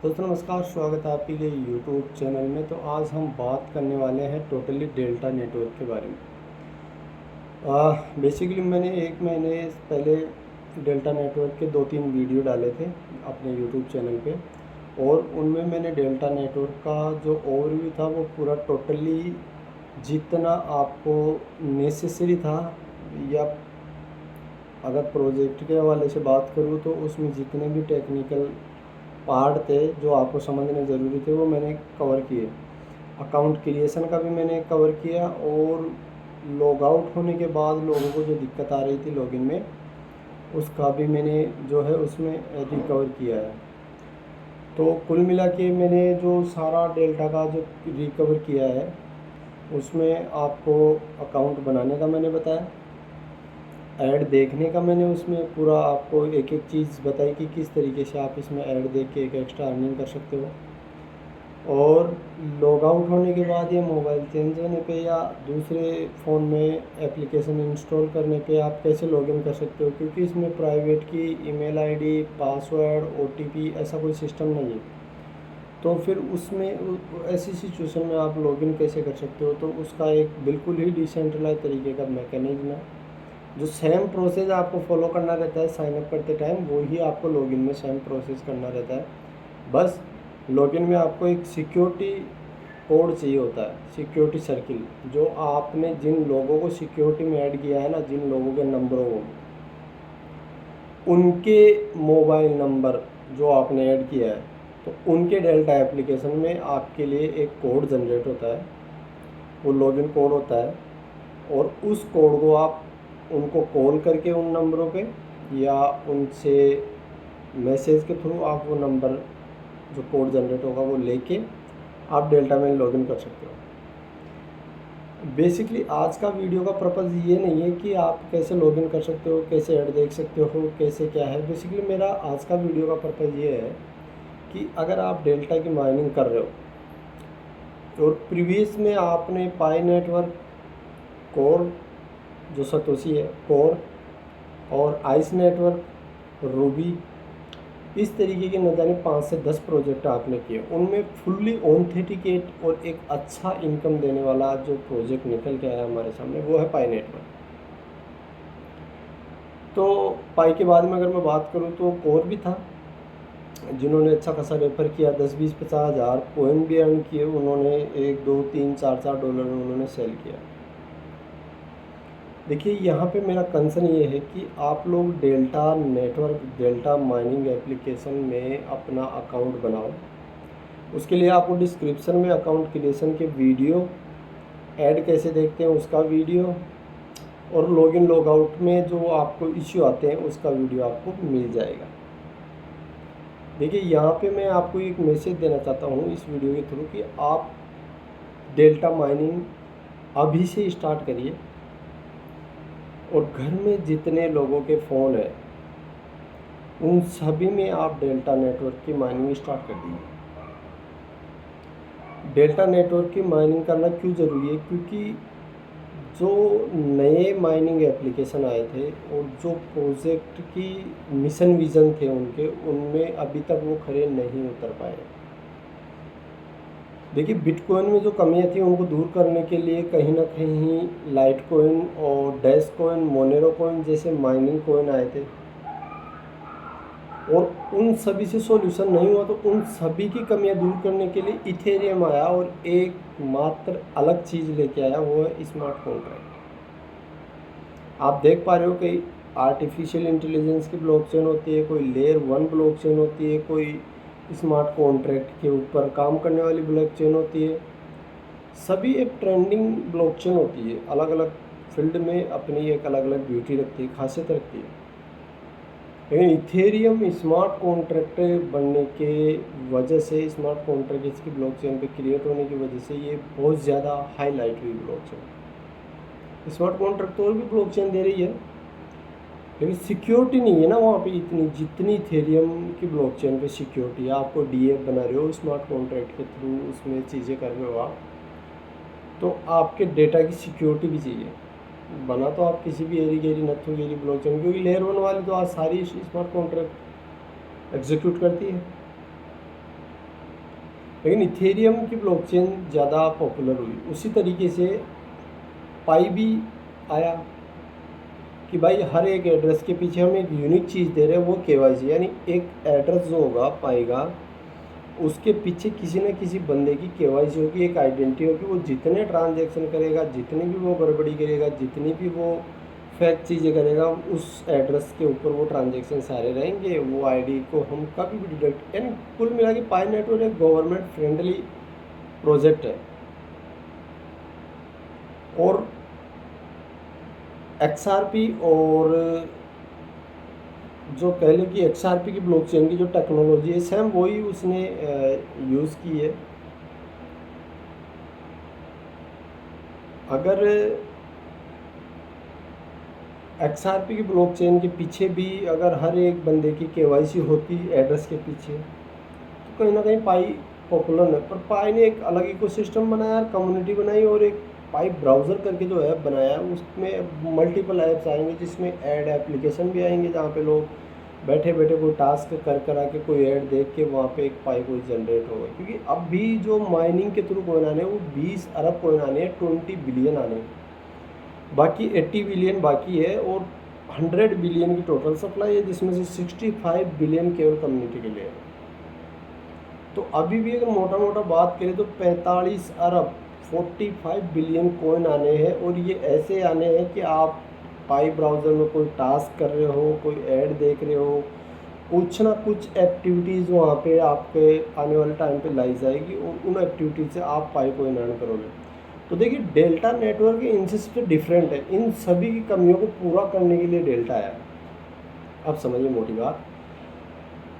दोस्तों नमस्कार, स्वागत है आपके लिए यूट्यूब चैनल में। तो आज हम बात करने वाले हैं टोटली डेल्टा नेटवर्क के बारे में। बेसिकली मैंने 1 महीने पहले डेल्टा नेटवर्क के 2-3 वीडियो डाले थे अपने यूट्यूब चैनल पे, और उनमें मैंने डेल्टा नेटवर्क का जो ओवरव्यू था वो पूरा टोटली जितना आपको नेसेसरी था, या अगर प्रोजेक्ट के हवाले से बात करूँ तो उसमें जितने भी टेक्निकल पार्ट थे जो आपको समझने ज़रूरी थे वो मैंने कवर किए। अकाउंट क्रिएशन का भी मैंने कवर किया, और लॉग आउट होने के बाद लोगों को जो दिक्कत आ रही थी लॉगिन में, उसका भी मैंने जो है उसमें रिकवर किया है। तो कुल मिला के मैंने जो सारा डेल्टा का जो रिकवर किया है उसमें आपको अकाउंट बनाने का मैंने बताया, ऐड देखने का मैंने उसमें पूरा आपको एक एक चीज़ बताई कि किस तरीके से आप इसमें ऐड देख के एक एक्स्ट्रा अर्निंग कर सकते हो, और लॉग आउट होने के बाद ये मोबाइल चेंज होने पे या दूसरे फ़ोन में एप्लीकेशन इंस्टॉल करने पे आप कैसे लॉगिन कर सकते हो, क्योंकि इसमें प्राइवेट की ईमेल आईडी, पासवर्ड, ओटीपी ऐसा कोई सिस्टम नहीं है। तो फिर उसमें ऐसी सिचुएशन में आप लॉगिन कैसे कर सकते हो, तो उसका एक बिल्कुल ही डिसेंट्रलाइज तरीके का मैकेनिज्म है। जो सेम प्रोसेस आपको फॉलो करना रहता है साइन अप करते टाइम, वो ही आपको लॉगिन में सेम प्रोसेस करना रहता है। बस लॉगिन में आपको एक सिक्योरिटी कोड चाहिए होता है, सिक्योरिटी सर्किल, जो आपने जिन लोगों को सिक्योरिटी में ऐड किया है ना, जिन लोगों के नंबरों को, उनके मोबाइल नंबर जो आपने ऐड किया है, तो उनके डेल्टा एप्लीकेशन में आपके लिए एक कोड जनरेट होता है, वो लॉगिन कोड होता है, और उस कोड को आप उनको कॉल करके उन नंबरों पे या उनसे मैसेज के थ्रू आप वो नंबर जो कोड जनरेट होगा वो लेके आप डेल्टा में लॉगिन कर सकते हो। बेसिकली आज का वीडियो का पर्पज़ ये नहीं है कि आप कैसे लॉगिन कर सकते हो, कैसे ऐड देख सकते हो, कैसे क्या है। बेसिकली मेरा आज का वीडियो का पर्पज़ ये है कि अगर आप डेल्टा की माइनिंग कर रहे हो और प्रीवियस में आपने पाई नेटवर्क, कोर जो सतोशी है, कोर और आइस नेटवर्क, रूबी, इस तरीके के न जाने 5 से 10 प्रोजेक्ट आपने किए, उनमें फुल्ली ऑथेंटिकेट और एक अच्छा इनकम देने वाला जो प्रोजेक्ट निकल के आया हमारे सामने वो है पाई नेटवर्क। तो पाई के बाद में अगर मैं बात करूँ तो कोर भी था, जिन्होंने अच्छा खासा रेफर किया, 10-20-50 हज़ार कॉइन भी अर्न किए उन्होंने, 1-2-3-4-4 डॉलर में उन्होंने सेल किया। देखिए यहाँ पे मेरा कंसर्न ये है कि आप लोग delta network, delta mining application में अपना अकाउंट बनाओ। उसके लिए आपको डिस्क्रिप्शन में अकाउंट क्रिएशन के वीडियो, ऐड कैसे देखते हैं उसका वीडियो, और लॉगिन लॉग आउट में जो आपको इश्यू आते हैं उसका वीडियो आपको मिल जाएगा। देखिए यहाँ पे मैं आपको एक मैसेज देना चाहता हूँ इस वीडियो के थ्रू कि आप डेल्टा माइनिंग अभी से स्टार्ट करिए, और घर में जितने लोगों के फ़ोन हैं उन सभी में आप डेल्टा नेटवर्क की माइनिंग स्टार्ट कर दीजिए। डेल्टा नेटवर्क की माइनिंग करना क्यों ज़रूरी है? क्योंकि जो नए माइनिंग एप्लीकेशन आए थे और जो प्रोजेक्ट की मिशन विज़न थे उनके, उनमें अभी तक वो खरे नहीं उतर पाए। देखिए बिटकॉइन में जो कमियां थी उनको दूर करने के लिए कहीं ना कहीं लाइट कॉइन और डैश कॉइन, मोनेरो कॉइन जैसे माइनिंग कॉइन आए थे, और उन सभी से सॉल्यूशन नहीं हुआ, तो उन सभी की कमियां दूर करने के लिए इथेरियम आया और एक मात्र अलग चीज़ लेके आया, वो है स्मार्ट कॉन्ट्रैक्ट। आप देख पा रहे हो कि आर्टिफिशियल इंटेलिजेंस की ब्लॉकचेन होती है, कोई लेयर 1 ब्लॉकचेन होती है, कोई स्मार्ट कॉन्ट्रैक्ट के ऊपर काम करने वाली ब्लॉकचेन होती है। सभी एक ट्रेंडिंग ब्लॉकचेन होती है, अलग अलग फील्ड में अपनी एक अलग अलग ब्यूटी रखती है, खासियत रखती है। लेकिन इथेरियम स्मार्ट कॉन्ट्रैक्ट बनने के वजह से, स्मार्ट कॉन्ट्रैक्ट इसकी ब्लॉकचेन पे क्रिएट होने की वजह से ये बहुत ज़्यादा हाईलाइट हुई ब्लॉकचेन। स्मार्ट कॉन्ट्रैक्ट तो और भी ब्लॉकचेन दे रही है, लेकिन सिक्योरिटी नहीं है ना वहाँ पे इतनी, जितनी इथेरियम की ब्लॉकचेन पे सिक्योरिटी है। आपको डीएफ बना रहे हो स्मार्ट कॉन्ट्रैक्ट के थ्रू, उसमें चीज़ें कर रहे हो आप, तो आपके डेटा की सिक्योरिटी भी चाहिए। बना तो आप किसी भी एरी गेरी नथु गेरी ब्लॉकचेन, क्योंकि लेयर 1 वाली तो आज सारी स्मार्ट कॉन्ट्रैक्ट एग्जीक्यूट करती है। लेकिन इथेरियम की ब्लॉकचेन ज़्यादा पॉपुलर हुई। उसी तरीके से पाई भी आया कि भाई हर एक एड्रेस के पीछे हम एक यूनिक चीज़ दे रहे हैं, वो केवाईसी, यानी एक एड्रेस जो होगा पाएगा उसके पीछे किसी न किसी बंदे की केवाईसी होगी, एक आइडेंटिटी होगी। वो जितने ट्रांजैक्शन करेगा, जितनी भी वो गड़बड़ी करेगा, जितनी भी वो फेक चीज़ें करेगा, उस एड्रेस के ऊपर वो ट्रांजैक्शन सारे रहेंगे। वो आईडी को हम कभी भी डिटेक्ट, यानी कुल मिला के पाई नेटवर्क एक गवर्नमेंट फ्रेंडली प्रोजेक्ट है। और XRP और जो कह लें कि XRP की ब्लॉकचेन की जो टेक्नोलॉजी है, सेम वही उसने यूज़ की है। अगर XRP की ब्लॉकचेन के पीछे भी अगर हर एक बंदे की केवाईसी होती एड्रेस के पीछे, तो कहीं ना कहीं पाई पॉपुलर है। पर पाई ने एक अलग इकोसिस्टम बनाया, कम्युनिटी बनाई, और एक पाई ब्राउज़र करके जो ऐप बनाया, उसमें मल्टीपल ऐप्स आएंगे, जिसमें ऐड एप्लीकेशन भी आएंगे, जहाँ पे लोग बैठे बैठे कोई टास्क कर आके कोई ऐड देख के वहाँ पे एक पाई कोई जनरेट होगा। क्योंकि अब भी जो माइनिंग के थ्रू कॉइन आने हैं वो 20 अरब कॉइन आने हैं, 20 बिलियन आने हैं, बाकी 80 बिलियन बाकी है, और 100 बिलियन की टोटल सप्लाई है, जिसमें से 65 बिलियन केवल कम्युनिटी के लिए है। तो अभी भी अगर मोटा मोटा बात करें तो 45 अरब 45 बिलियन कॉइन आने हैं। और ये ऐसे आने हैं कि आप पाई ब्राउज़र में कोई टास्क कर रहे हो, कोई ऐड देख रहे हो, कुछ ना कुछ एक्टिविटीज़ वहाँ पे आपके आने वाले टाइम पे लाई जाएगी, और उन एक्टिविटीज़ से आप पाई कॉइन अर्न करोगे। तो देखिए, डेल्टा नेटवर्क इनसे सबसे डिफरेंट है, इन सभी की कमियों को पूरा करने के लिए डेल्टा आया। अब समझिए मोटी बात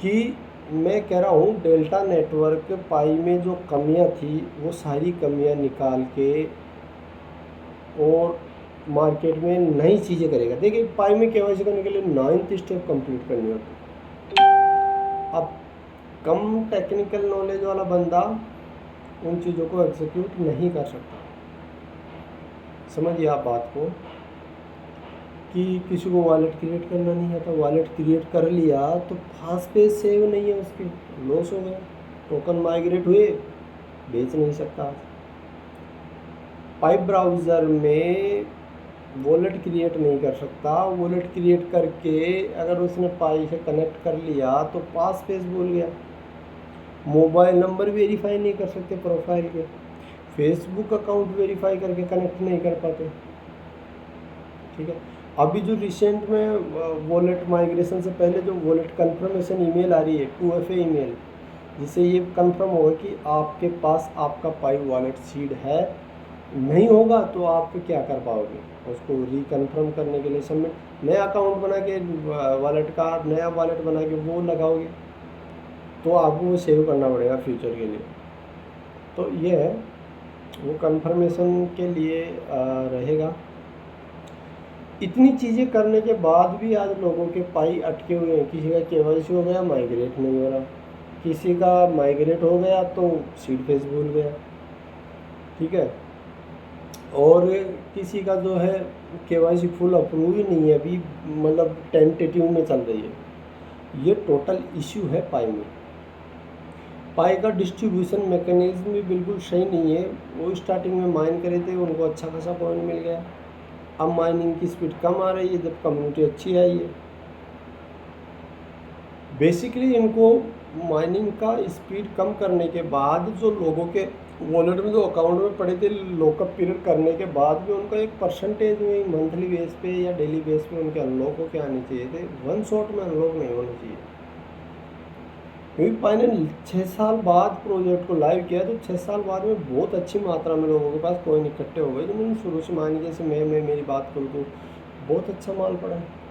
कि मैं कह रहा हूँ डेल्टा नेटवर्क पाई में जो कमियाँ थी वो सारी कमियाँ निकाल के और मार्केट में नई चीज़ें करेगा। देखिए, पाई में केवाईसी करने के लिए 9th स्टेप कंप्लीट करनी होती है। अब कम टेक्निकल नॉलेज वाला बंदा उन चीज़ों को एग्जीक्यूट नहीं कर सकता। समझिए आप बात को कि किसी को वॉलेट क्रिएट करना नहीं आता, वॉलेट क्रिएट कर लिया तो फास्ट पेज सेव नहीं है, उसके लॉस हो गया, टोकन माइग्रेट हुए, बेच नहीं सकता। पाइप ब्राउज़र में वॉलेट क्रिएट नहीं कर सकता, वॉलेट क्रिएट करके अगर उसने पाई से कनेक्ट कर लिया तो पास पेज भूल गया। मोबाइल नंबर वेरीफाई नहीं कर सकते प्रोफाइल के, फेसबुक अकाउंट वेरीफाई करके कनेक्ट नहीं कर पाते। ठीक है, अभी जो रिसेंट में वॉलेट माइग्रेशन से पहले जो वॉलेट कंफर्मेशन ईमेल आ रही है, 2FA ईमेल, जिससे ये कंफर्म होगा कि आपके पास आपका पाई वॉलेट सीड है। नहीं होगा तो आप क्या कर पाओगे, उसको रिकन्फर्म करने के लिए सबमिट नया अकाउंट बना के वॉलेट का नया वॉलेट बना के वो लगाओगे, तो आपको वो सेव करना पड़ेगा फ्यूचर के लिए। तो ये है, वो कंफर्मेशन के लिए रहेगा। इतनी चीज़ें करने के बाद भी आज लोगों के पाई अटके हुए हैं। किसी का केवाईसी हो गया, माइग्रेट नहीं हो रहा, किसी का माइग्रेट हो गया तो सीड फेस भूल गया। ठीक है, और किसी का जो है केवाईसी फुल अप्रूव ही नहीं है, अभी मतलब टेंटेटिव में चल रही है। ये टोटल इश्यू है पाई में। पाई का डिस्ट्रीब्यूशन मैकेनिज्म भी बिल्कुल सही नहीं है। वो स्टार्टिंग में माइन करे थे, उनको अच्छा खासा पॉइंट मिल गया, अब माइनिंग की स्पीड कम आ रही है जब कम्युनिटी अच्छी आई है। बेसिकली इनको माइनिंग का स्पीड कम करने के बाद जो लोगों के वॉलेट में जो अकाउंट में पड़े थे, लॉकअप पीरियड करने के बाद भी उनका एक परसेंटेज में मंथली बेस पे या डेली बेस पे उनके अनलॉक होके आने चाहिए थे, वन शॉट में अनलॉक नहीं होने चाहिए। क्योंकि पाई ने 6 साल बाद प्रोजेक्ट को लाइव किया, तो 6 साल बाद में बहुत अच्छी मात्रा में लोगों के पास कॉइन इकट्ठे हो गए। तो मैंने शुरू से मानी, जैसे मैं मेरी बात करूँ तो बहुत अच्छा माल पड़ा है।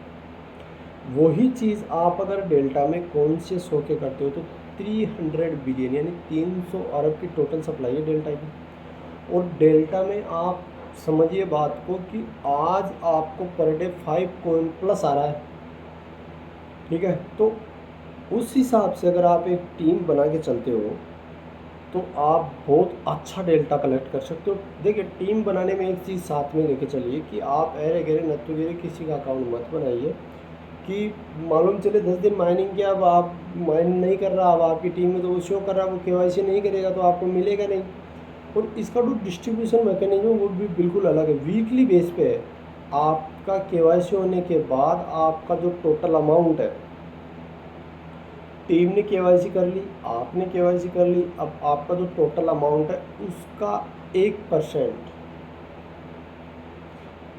वही चीज़ आप अगर डेल्टा में कॉन्शियस होके करते हो तो 300 बिलियन यानी 300 अरब की टोटल सप्लाई है डेल्टा की। और डेल्टा में आप समझिए बात को कि आज आपको पर डे 5 कॉइन प्लस आ रहा है। ठीक है, तो उस हिसाब से अगर आप एक टीम बना के चलते हो तो आप बहुत अच्छा डेल्टा कलेक्ट कर सकते हो। देखिए, टीम बनाने में एक चीज़ साथ में लेके चलिए कि आप अरे गरे नत्थु गिरे किसी का अकाउंट मत बनाइए। कि मालूम चले 10 दिन माइनिंग किया, अब आप माइन नहीं कर रहा, अब आपकी टीम में तो वो शो कर रहा है, वो केवाईसी नहीं करेगा तो आपको मिलेगा नहीं। और इसका जो डिस्ट्रीब्यूशन मैकेनिज्म है वो भी बिल्कुल अलग है, वीकली बेस पे है। आपका केवाईसी होने के बाद आपका जो टोटल अमाउंट है, टीम ने केवाईसी कर ली, आपने केवाईसी कर ली, अब आपका जो टोटल अमाउंट है उसका 1%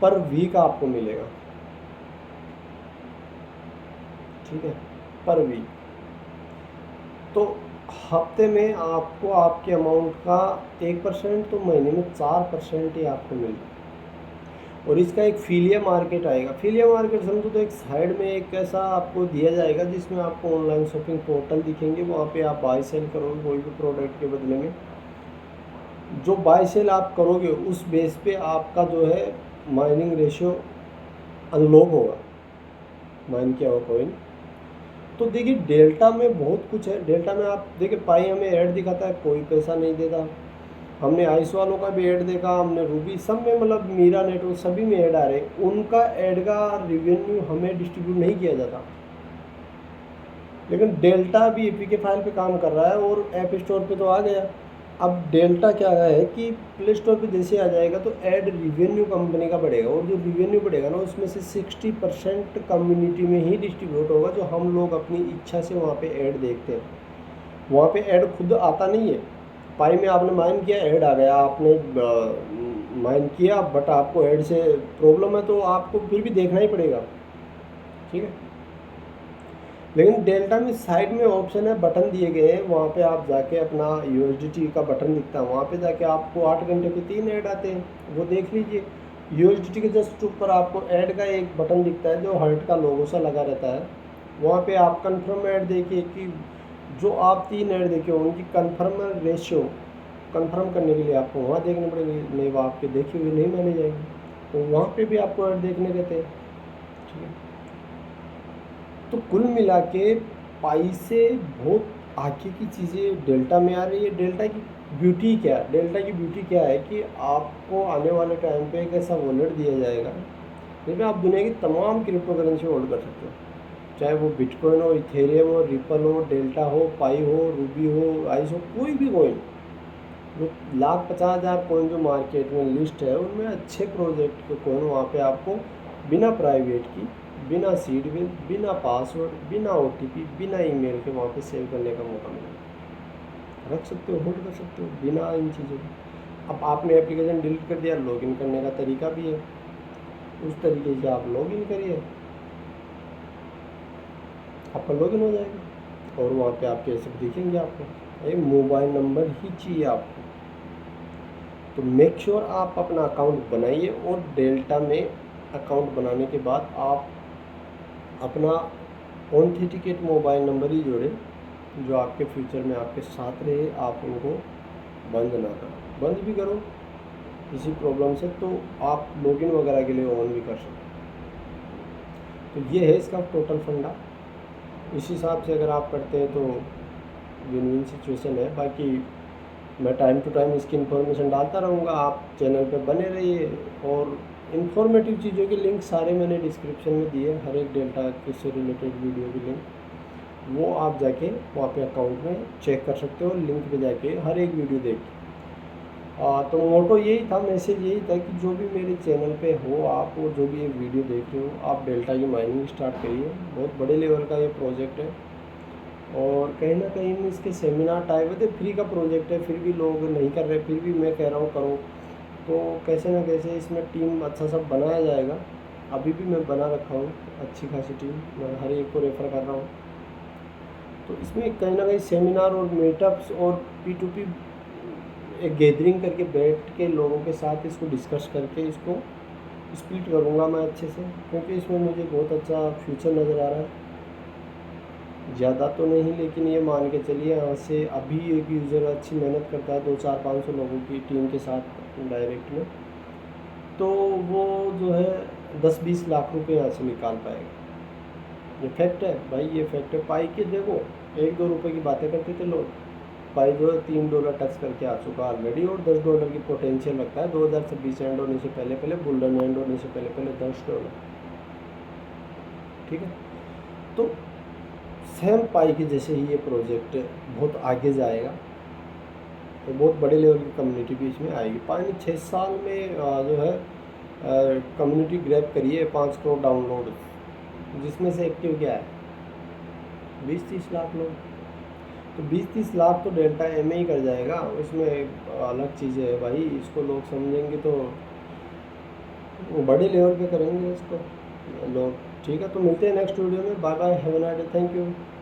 पर वीक आपको मिलेगा, ठीक है, पर वीक। तो हफ्ते में आपको आपके अमाउंट का 1%, तो महीने में 4% ही आपको मिलेगा। और इसका एक फीलिया मार्केट आएगा। फीलिया मार्केट समझो तो एक साइड में एक ऐसा आपको दिया जाएगा जिसमें आपको ऑनलाइन शॉपिंग पोर्टल दिखेंगे, वहाँ पे आप बाय सेल करोगे कोई भी प्रोडक्ट के बदले में। जो बाय सेल आप करोगे उस बेस पे आपका जो है माइनिंग रेशियो अनलॉक होगा, माइन किया हुआ कॉइन। तो देखिए डेल्टा में बहुत कुछ है। डेल्टा में आप देखिए पाई हमें ऐड दिखाता है, कोई पैसा नहीं देता। हमने आइस वालों का भी ऐड देखा, हमने रूबी, सब में मतलब मीरा नेटवर्क सभी में ऐड आ रहे, उनका ऐड का रिवेन्यू हमें डिस्ट्रीब्यूट नहीं किया जाता। लेकिन डेल्टा भी एपीके फाइल पे काम कर रहा है और ऐप स्टोर पे तो आ गया। अब डेल्टा क्या है कि प्ले स्टोर पे जैसे आ जाएगा तो ऐड रिवेन्यू कंपनी का बढ़ेगा, और जो रिवेन्यू बढ़ेगा ना उसमें से 60% कम्युनिटी में ही डिस्ट्रीब्यूट होगा, जो हम लोग अपनी इच्छा से वहाँ पे ऐड देखते हैं। वहाँ पे ऐड खुद आता नहीं है। पाई में आपने माइन किया, ऐड आ गया, आपने माइन किया, बट आपको ऐड से प्रॉब्लम है तो आपको फिर भी देखना ही पड़ेगा, ठीक है। लेकिन डेल्टा में साइड में ऑप्शन है, बटन दिए गए हैं, वहाँ पे आप जाके अपना USDT का बटन दिखता है, वहाँ पे जाके आपको 8 घंटे पे 3 ऐड आते हैं, वो देख लीजिए। USDT के जस्ट ऊपर आपको ऐड का एक बटन दिखता है जो हार्ट का लोगो सा लगा रहता है, वहाँ पे आप कंफर्म ऐड देखिए कि जो आप 3 ऐड देखे हो उनकी कंफर्म रेशियो कंफर्म करने के लिए आपको वहाँ देखने पड़ेंगे, नहीं वो आपके देखे हुए नहीं माने जाएंगे, तो वहाँ पे भी आपको ऐड देखने रहते हैं, ठीक है। तो कुल मिला के पाई से बहुत आगे की चीज़ें डेल्टा में आ रही है। डेल्टा की ब्यूटी क्या है? डेल्टा की ब्यूटी क्या है कि आपको आने वाले टाइम पे एक ऐसा वॉलेट दिया जाएगा जिसमें आप दुनिया की तमाम क्रिप्टो करेंसी होल्ड कर सकते हो, चाहे वो बिटकॉइन हो, इथेरियम हो, रिपल हो, डेल्टा हो, पाई हो, रूबी हो, आइस हो, कोई भी कॉइन। जो 1,50,000 कॉइन जो मार्केट में लिस्ट है उनमें अच्छे प्रोजेक्ट के कॉइन वहाँ पे आपको बिना प्राइवेट की, बिना सीड विल, बिना पासवर्ड, बिना OTP, बिना ईमेल के वहाँ पे सेव करने का मौका मिलेगा। रख सकते हो, होल्ड कर सकते हो बिना इन चीज़ों के। अब आपने एप्लीकेशन डिलीट कर दिया, लॉगिन करने का तरीका भी है, उस तरीके से आप लॉगिन करिए, आपका लॉगिन हो जाएगा और वहाँ पे आपके सब दिखेंगे। आपको एक मोबाइल नंबर ही चाहिए आपको, तो मेक श्योर आप अपना अकाउंट बनाइए, और डेल्टा में अकाउंट बनाने के बाद आप अपना ऑथेंटिकेट मोबाइल नंबर ही जोड़े जो आपके फ्यूचर में आपके साथ रहे, आप उनको बंद ना करो। बंद भी करो किसी प्रॉब्लम से तो आप लॉगिन वगैरह के लिए ऑन भी कर सकते। तो ये है इसका टोटल फंडा। इस हिसाब से अगर आप करते हैं तो विन विन सिचुएशन है। बाकी मैं टाइम टू टाइम इसकी इन्फॉर्मेशन डालता रहूँगा, आप चैनल पे बने रहिए। और इन्फॉर्मेटिव चीज़ों के लिंक सारे मैंने डिस्क्रिप्शन में दिए, हर एक डेल्टा के से रिलेटेड वीडियो की लिंक, वो आप जाके वहाँ पे अकाउंट में चेक कर सकते हो, लिंक पे जाके हर एक वीडियो देख के। तो मोटो यही था, मैसेज यही था कि जो भी मेरे चैनल पे हो आप, और जो भी ये वीडियो देख रहे हो, आप डेल्टा की माइनिंग स्टार्ट करिए। बहुत बड़े लेवल का ये प्रोजेक्ट है, और कहीं ना कहीं इसके सेमिनार टाइप है, फ्री का प्रोजेक्ट है, फिर भी लोग नहीं कर रहे, फिर भी मैं कह रहा हूँ करो। तो कैसे ना कैसे इसमें टीम अच्छा सब बनाया जाएगा। अभी भी मैं बना रखा हूँ अच्छी खासी टीम, मैं हर एक को रेफ़र कर रहा हूँ। तो इसमें कहीं ना कहीं सेमिनार और मीटअप्स और P2P एक गैदरिंग करके बैठ के लोगों के साथ इसको डिस्कस करके इसको स्प्लिट करूँगा मैं अच्छे से, क्योंकि इसमें मुझे बहुत अच्छा फ्यूचर नज़र आ रहा है। ज़्यादा तो नहीं, लेकिन ये मान के चलिए यहाँ से अभी एक यूज़र अच्छी मेहनत करता है 200-400-500 लोगों की टीम के साथ डायरेक्ट में, तो वो जो है 10-20 लाख रुपए यहाँ से निकाल पाएगा। ये फैक्ट है भाई, ये फैक्ट है। पाई के देखो 1-2 रुपये की बातें करते थे लोग, पाई जो है $3 टच करके आ चुका ऑलरेडी, और $10 की पोटेंशियल रखता है 2026 एंड होने से पहले पहले, बुल रन एंड होने से पहले पहले $10, ठीक है। तो सेम पाई के जैसे ही ये प्रोजेक्ट बहुत आगे जाएगा, तो बहुत बड़े लेवल की कम्युनिटी भी इसमें आएगी। 5-6 साल में जो है कम्युनिटी ग्रैब करिए 5 करोड़ डाउनलोड, जिसमें से एक्टिव क्या है 20-30 लाख लोग। तो 20-30 लाख तो डेल्टा एम ही कर जाएगा, इसमें अलग चीज़ें है भाई, इसको लोग समझेंगे तो वो बड़े लेवल पे करेंगे इसको लोग। ठीक है, तो मिलते हैं नेक्स्ट वीडियो में। Bye bye, have a nice day, thank you.